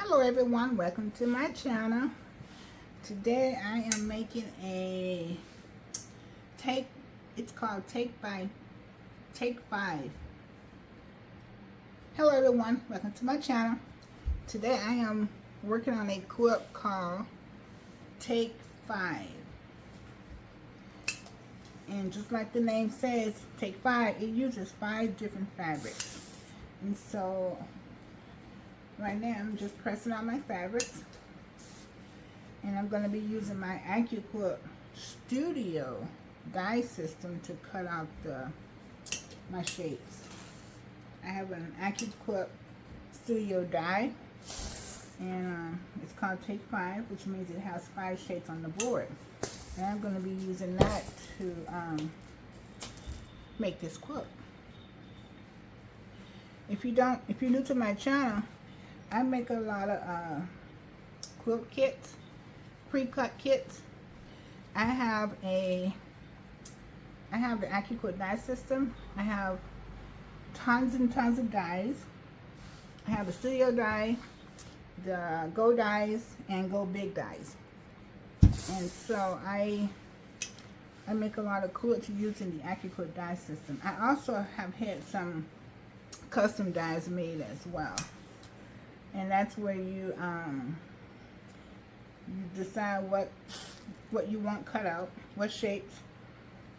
Hello everyone, welcome to my channel. Today I am making it's called Take Five. Hello everyone, welcome to my channel. Today I am working on a quilt called Take Five. And just like the name says, Take Five, it uses 5 different fabrics. And so right now I'm just pressing out my fabrics, and I'm going to be using my Accuquilt Studio die system to cut out my shapes. I have an Accuquilt Studio die, and it's called Take Five, which means it has 5 shapes on the board. And I'm going to be using that to make this quilt. If you're new to my channel, I make a lot of quilt kits, pre-cut kits. I have the Accuquilt die system. I have tons and tons of dies. I have the studio die, the Go dies, and Go Big dies. And so I make a lot of quilts using the Accuquilt die system. I also have had some custom dies made as well. And that's where you decide what you want cut out, what shapes,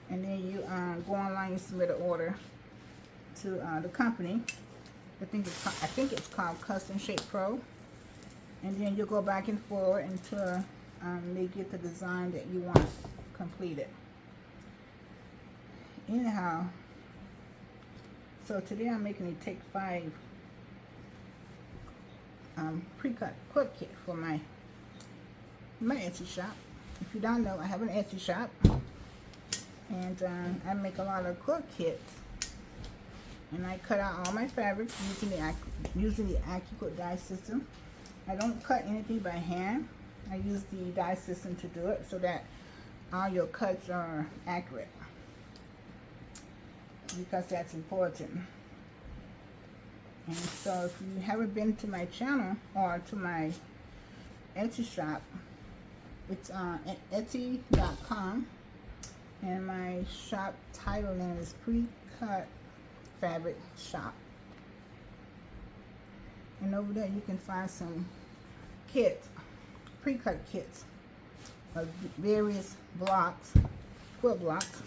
and then you go online and submit an order to the company. I think it's called Custom Shape Pro, and then you go back and forth until they get the design that you want completed. Anyhow, so today I'm making a Take Five pre-cut quilt kit for my Etsy shop. If you don't know, I have an Etsy shop, and I make a lot of quilt kits, and I cut out all my fabrics using the Accuquilt die system. I don't cut anything by hand. I use the die system to do it so that all your cuts are accurate, because that's important. And so if you haven't been to my channel or to my Etsy shop, it's at Etsy.com, and my shop title name is Precut Fabric Shop. And over there you can find some kits, pre-cut kits of various blocks, quilt blocks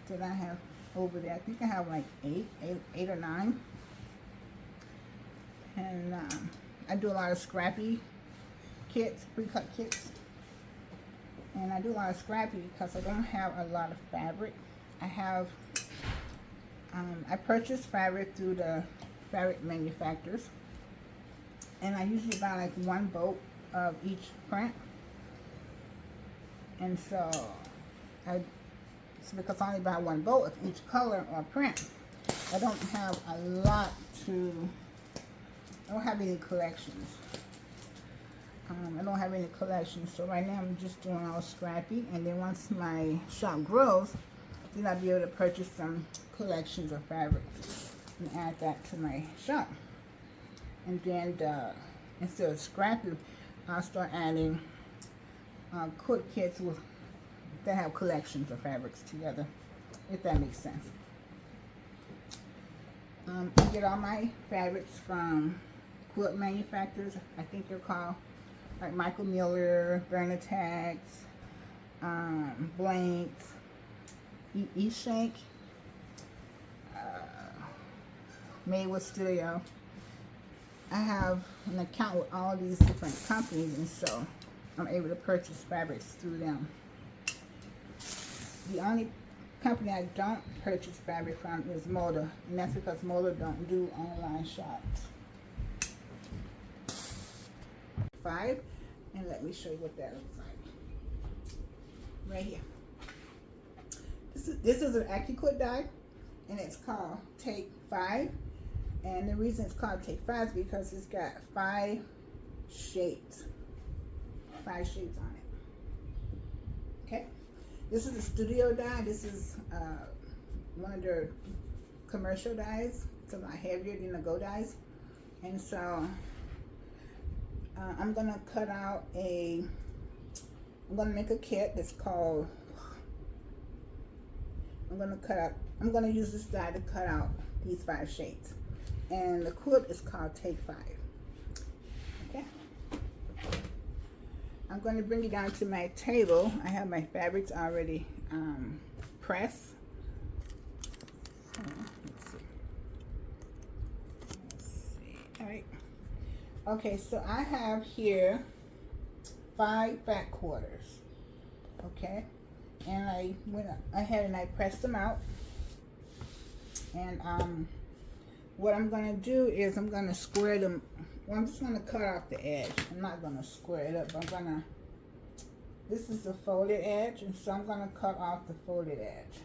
that I have over there. I think I have like eight or 9. And I do a lot of scrappy kits, pre-cut kits. And I do a lot of scrappy because I don't have a lot of fabric. I purchase fabric through the fabric manufacturers. And I usually buy like 1 bolt of each print. And so it's because I only buy 1 bolt of each color or print. I don't have a lot I don't have any collections. So right now I'm just doing all scrappy, and then once my shop grows, then I'll be able to purchase some collections of fabrics and add that to my shop. And then instead of scrappy, I'll start adding quilt kits that have collections of fabrics together, if that makes sense. I get all my fabrics from quilt manufacturers. I think they're called like Michael Miller, Bernatax, Blanks, E-Shank, Made with Studio. I have an account with all these different companies, and so I'm able to purchase fabrics through them. The only company I don't purchase fabric from is Moda, and that's because Moda don't do online shops. 5, and let me show you what that looks like. Right here. This is an Accuquilt die, and it's called Take 5. And the reason it's called Take 5 is because it's got 5 shapes. 5 shapes on it. Okay. This is a studio die. This is one of their commercial dies. It's a lot heavier than the Go dies. And so I'm gonna cut out I'm gonna make a kit that's called, I'm gonna use this die to cut out these 5 shades. And the quilt is called Take 5. Okay. I'm going to bring it down to my table. I have my fabrics already pressed. Let's see. All right. Okay, so I have here 5 fat quarters. Okay. And I went ahead and I pressed them out. And what I'm going to do is I'm going to square them. Well, I'm just going to cut off the edge. I'm not going to square it up. I'm going to, this is the folded edge, and so I'm going to cut off the folded edge.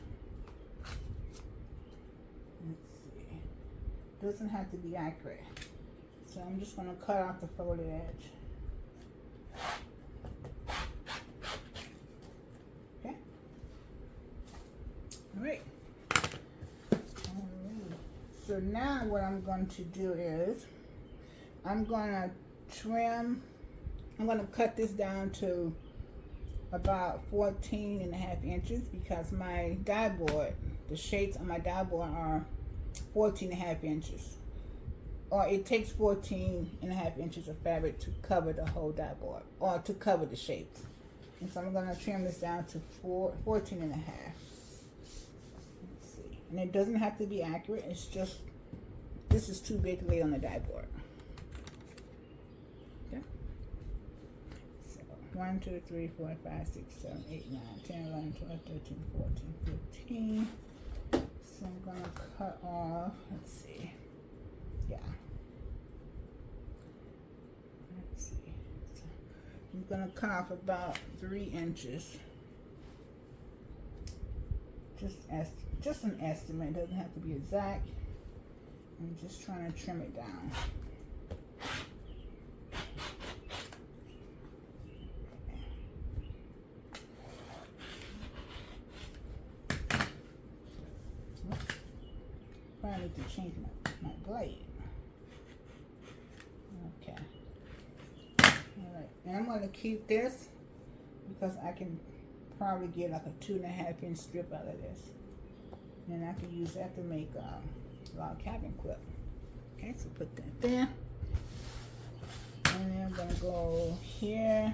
Let's see. It doesn't have to be accurate. So I'm just going to cut off the folded edge. Okay. All right. So now what I'm going to do is I'm going to trim, I'm going to cut this down to about 14.5 inches because my die board, the shapes on my die board are 14.5 inches. Or it takes 14.5 inches of fabric to cover the whole die board, or to cover the shapes. And so I'm going to trim this down to 14.5. And it doesn't have to be accurate, it's just, this is too big to lay on the die board. Okay. So 1, 2, 3, 4, 5, 6, 7, 8, 9, 10, 11, 12, 13, 14, 15. So I'm going to cut off, let's see. Yeah. Let's see. So I'm going to cut off about 3 inches. Just an estimate, it doesn't have to be exact. I'm just trying to trim it down. Probably need to change my blade. Okay. Alright, and I'm going to keep this because I can probably get like a 2.5 inch strip out of this. And I can use that to make a log cabin quilt. Okay, so put that there. And then I'm going to go here.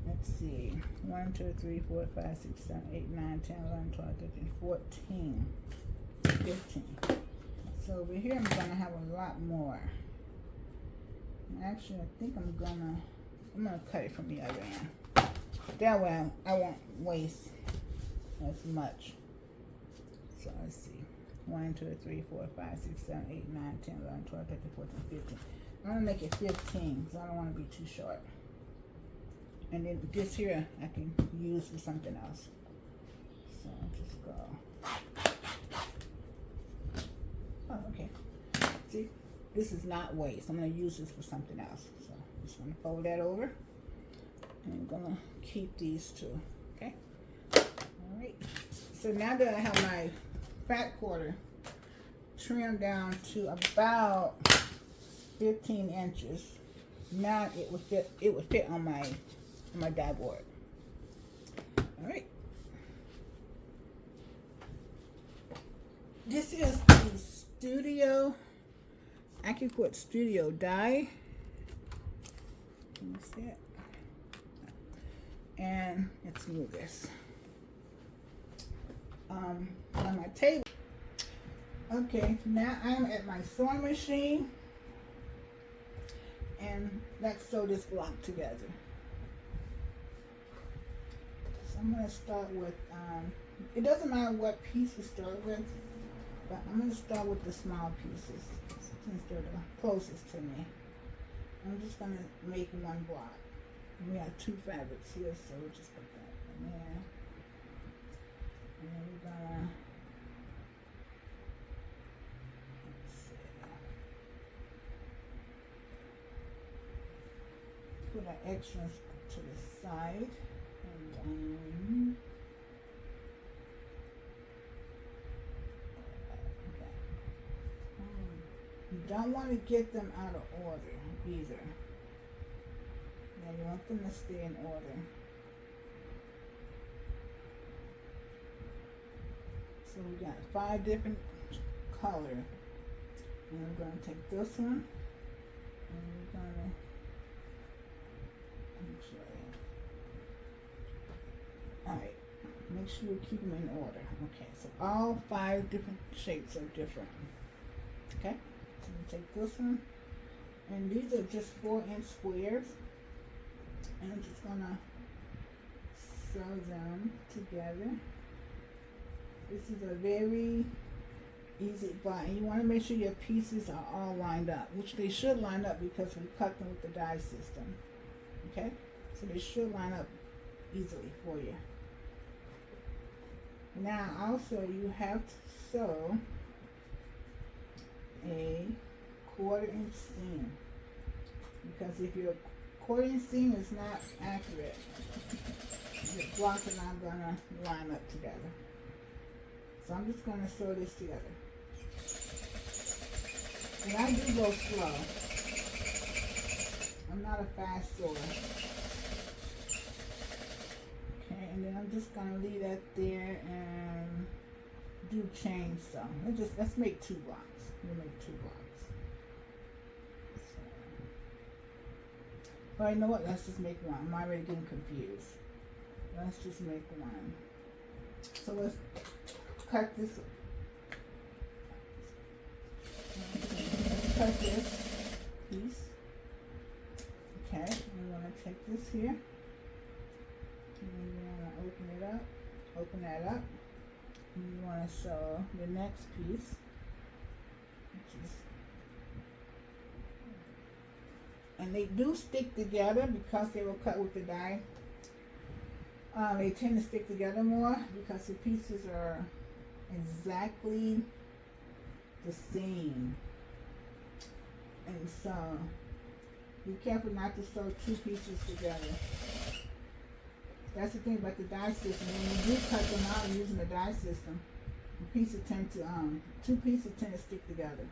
Let's see. 1, 2, 3, 4, 5, 6, 7, 8, 9, 10, 11, 12, 13, 14, 15. So over here I'm going to have a lot more. Actually, I think I'm going to cut it from the other end. That way I won't waste as much. So let's see. 1, 2, 3, 4, 5, 6, 7, 8, 9, 10, 11, 12, 13, 14, 15. I'm going to make it 15 because I don't want to be too short. And then this here I can use for something else. So I'll just go. Oh, okay. See, this is not waste. I'm going to use this for something else. So I'm just going to fold that over. And I'm going to keep these two. Okay. All right. So now that I have my fat quarter trimmed down to about 15 inches, now it would fit on my die board. All right. This is the Accuquilt Studio die. Can you see it? And let's move this on my table. Okay, now I'm at my sewing machine, and let's sew this block together. So I'm going to start with, it doesn't matter what piece you start with, but I'm going to start with the small pieces since they're the closest to me. I'm just going to make one block. And we have 2 fabrics here, so we'll just put that in there. And then we're gonna, let's see, put our extras to the side, and okay. You don't want to get them out of order either. And you want them to stay in order. So we got 5 different colors. And we're going to take this one, and we're going to alright, make sure you keep them in order. Okay, so all 5 different shapes are different. Okay, so we take this one, and these are just 4-inch squares, and I'm just going to sew them together. This is a very easy bind. You want to make sure your pieces are all lined up, which they should line up because we cut them with the die system. Okay, so they should line up easily for you. Now also you have to sew a 1/4 inch seam, because if your 1/4 inch seam is not accurate, your blocks are not going to line up together. So I'm just going to sew this together. And I do go slow. I'm not a fast sewer. Okay, and then I'm just going to leave that there and do chain sew. Let's make 2 blocks. We'll make 2 blocks. So. Well, you know what? Let's just make 1. I'm already getting confused. Let's just make 1. So let's cut this. Let's cut this piece. Okay, we want to take this here, and we want to open it up, open that up, and we want to sew the next piece, which is, and they do stick together because they were cut with the die. They tend to stick together more because the pieces are exactly the same. And so be careful not to sew 2 pieces together. That's the thing about the die system. When you do cut them out using the die system, the pieces tend to 2 pieces tend to stick together.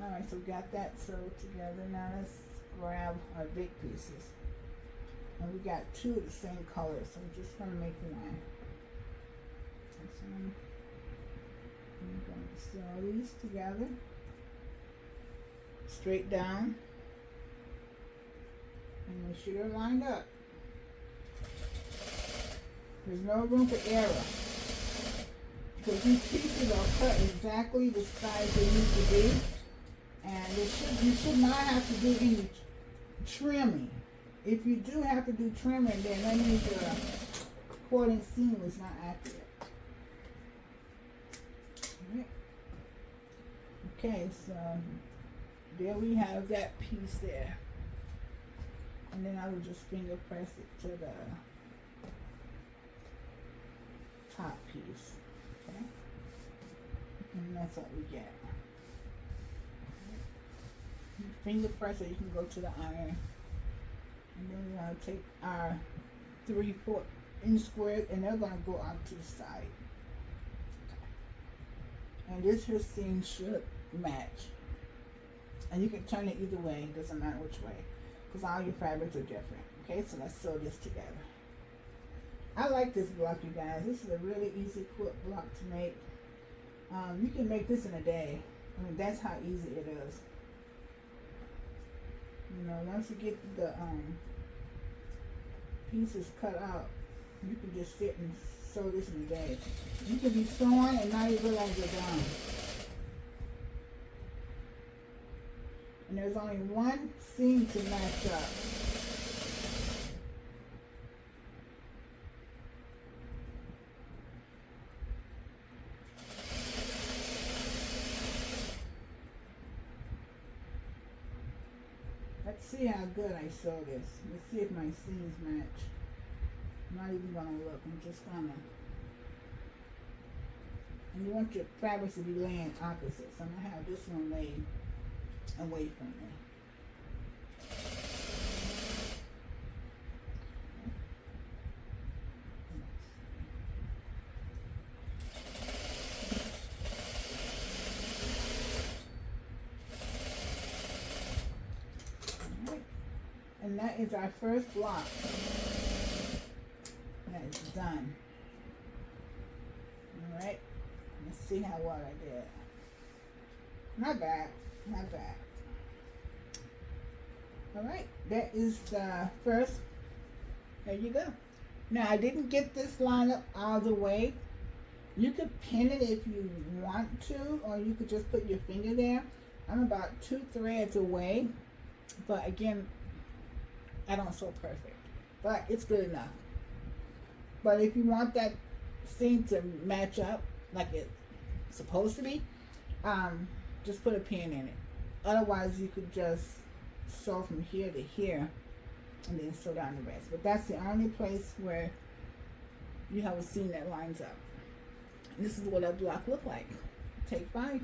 Alright, so we got that sewed together. Now let's grab our big pieces. And we got 2 of the same color, so I'm just going to make 1. So I'm going to sew these together, straight down, and make sure they're lined up. There's no room for error, because these pieces are cut exactly the size they need to be. And you should not have to do any trimming. If you do have to do trimming, then that means your 1/4 inch seam is not accurate. Right. Okay, so there we have that piece there. And then I will just finger press it to the top piece. Okay? And that's what we get. Finger press, or you can go to the iron. And then we're going to take our 3/4 inch squares, and they're going to go out to the side. And this here seam should match. And you can turn it either way, it doesn't matter which way, because all your fabrics are different. Okay, so let's sew this together. I like this block, you guys. This is a really easy quilt block to make. You can make this in a day. I mean, that's how easy it is. You know, once you get the pieces cut out, you can just sit and sew this in a day. You can be sewing and now you realize you're done. And there's only 1 seam to match up. Let's see how good I sew this. Let's see if my seams match. I'm not even gonna look, I'm just gonna. And you want your fabrics to be laying opposite, so I'm gonna have this one laid away from me. that is our first block. That is done. Alright. Let's see how well I did. Not bad. Not bad. Alright. That is the first. There you go. Now I didn't get this line up all the way. You could pin it if you want to, or you could just put your finger there. I'm about 2 threads away, but again, I don't sew perfect, but it's good enough. But if you want that seam to match up like it's supposed to be, just put a pin in it. Otherwise, you could just sew from here to here and then sew down the rest. But that's the only place where you have a seam that lines up. And this is what a block look like. Take 5.